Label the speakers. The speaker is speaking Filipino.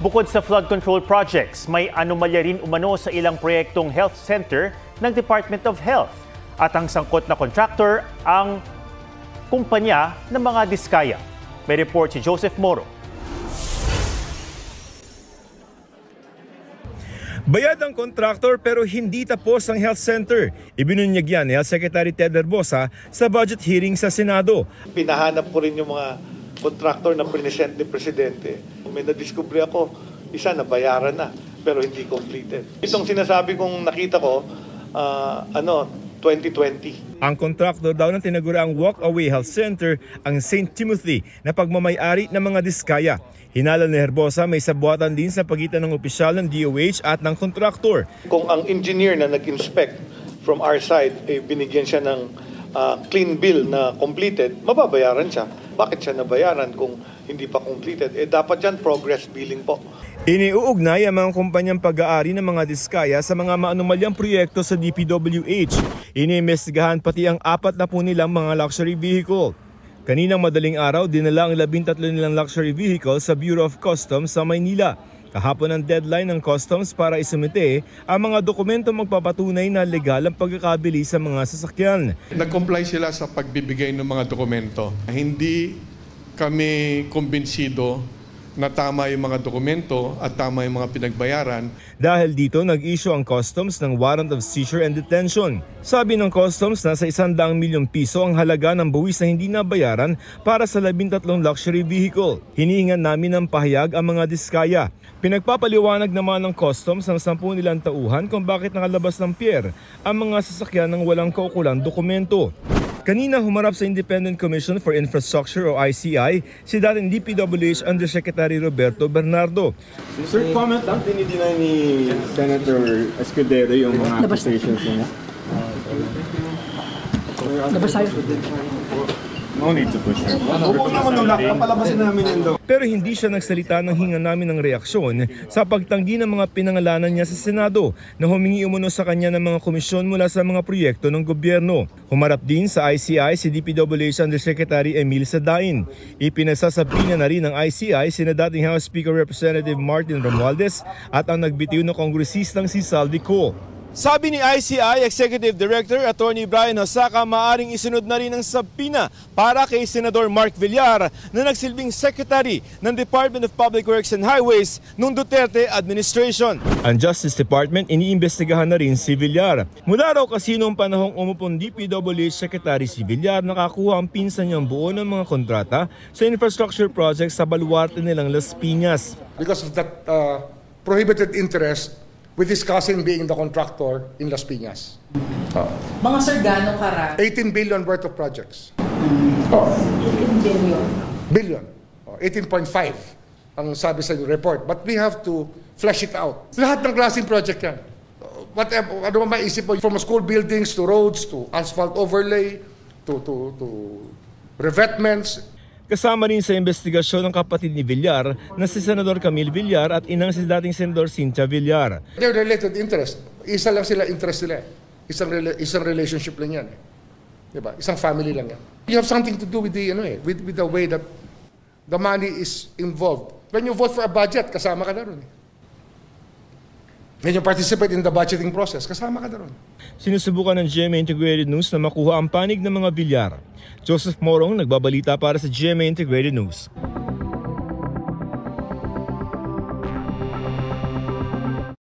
Speaker 1: Bukod sa flood control projects, may anomalya rin umano sa ilang proyektong health center ng Department of Health. At ang sangkot na contractor ang kumpanya ng mga diskaya. May report si Joseph Moro.
Speaker 2: Bayad ang contractor pero hindi tapos ang health center. Ibinunyag yan ni Health Secretary Ted Herbosa sa budget hearing sa Senado.
Speaker 3: Pinahanap ko rin yung mga contractor na present ni Presidente. May nadiskubre ako, isa na bayaran na pero hindi completed. Itong sinasabi kong nakita ko, 2020.
Speaker 2: Ang contractor daw ng tinaguriang Walkaway Health Center ang St. Timothy na pagmamayari ng mga diskaya. Hinala ni Herbosa may sabuatan din sa pagitan ng opisyal ng DOH at ng contractor.
Speaker 3: Kung ang engineer na nag-inspect from our side, binigyan siya ng clean bill na completed, mababayaran siya. Bakit siya nabayaran kung hindi pa completed? Dapat yan progress billing po.
Speaker 2: Iniuugnay ang mga kumpanyang pag-aari ng mga diskaya sa mga maanumalyang proyekto sa DPWH. Iniimbestigahan pati ang 40 nilang mga luxury vehicle. Kaninang madaling araw, dinala ang 13 nilang luxury vehicle sa Bureau of Customs sa Maynila. Kahapon ang deadline ng Customs para isumite ang mga dokumento magpapatunay na legal ang pagkakabili sa mga sasakyan.
Speaker 4: Nag-comply sila sa pagbibigay ng mga dokumento. Hindi kami kumbinsido na tama yung mga dokumento at tama yung mga pinagbayaran.
Speaker 2: Dahil dito, nag-issue ang Customs ng Warrant of Seizure and Detention. Sabi ng Customs, nasa 100 milyong piso ang halaga ng buwis na hindi nabayaran para sa 13 luxury vehicle. Hinihingan namin ng pahayag ang mga diskaya. Pinagpapaliwanag naman ng Customs ng 10 nilang tauhan kung bakit nakalabas ng pier ang mga sasakyan ng walang kaukulang dokumento. Kanina humarap sa Independent Commission for Infrastructure o ICI si dating DPWH Undersecretary Roberto Bernardo.
Speaker 5: Sir, comment lang, dinideny ni Senator Escudero yung mga accusations niya. No need to push her. Papalabasin namin yan daw.
Speaker 2: Pero hindi siya nagsalita ng hinga namin ng reaksyon sa pagtanggi ng mga pinangalanan niya sa Senado na humingi umano sa kanya ng mga komisyon mula sa mga proyekto ng gobyerno. Humarap din sa ICI si DPWH Undersecretary Emil Sadain. Ipinagsasabina na rin ng ICI sina dating House Speaker Representative Martin Romualdez at ang nagbitiw na kongresistang si Saldi Co. Sabi ni ICI Executive Director Attorney Brian Hosaka, maaring isunod na rin ang sabina para kay Senador Mark Villar na nagsilbing Secretary ng Department of Public Works and Highways noong Duterte administration. Ang Justice Department iniimbestigahan na rin si Villar. Mula raw kasi noong panahong umupong DPWH Secretary si Villar, nakakuha ang pinsan niyang buo ng mga kontrata sa infrastructure projects sa baluarte nilang Las Piñas.
Speaker 6: Because of that prohibited interest, with his cousin being the contractor in Las Piñas.
Speaker 7: Mga sir, gano'ng karami?
Speaker 6: 18 billion worth of projects.
Speaker 7: 18 billion?
Speaker 6: Billion. 18.5 ang sabi sa report. But we have to flesh it out. Lahat ng klaseng project yan. Whatever, ano man maisip mo, from school buildings to roads to asphalt overlay to revetments.
Speaker 2: Kasama rin sa investigasyon ng kapatid ni Villar na si Senador Camille Villar at inang si dating Senador Cynthia Villar.
Speaker 6: They're related interest. Isa lang sila interest nila. Isang relationship lang yan. Diba? Isang family lang yan. You have something to do with the with the way that the money is involved. When you vote for a budget, kasama ka na ron. When you participate in the budgeting process, kasama ka na ron.
Speaker 2: Sinusubukan ng GMA Integrated News na makuha ang panig ng mga Villar. Joseph Morong, nagbabalita para sa GMA Integrated News.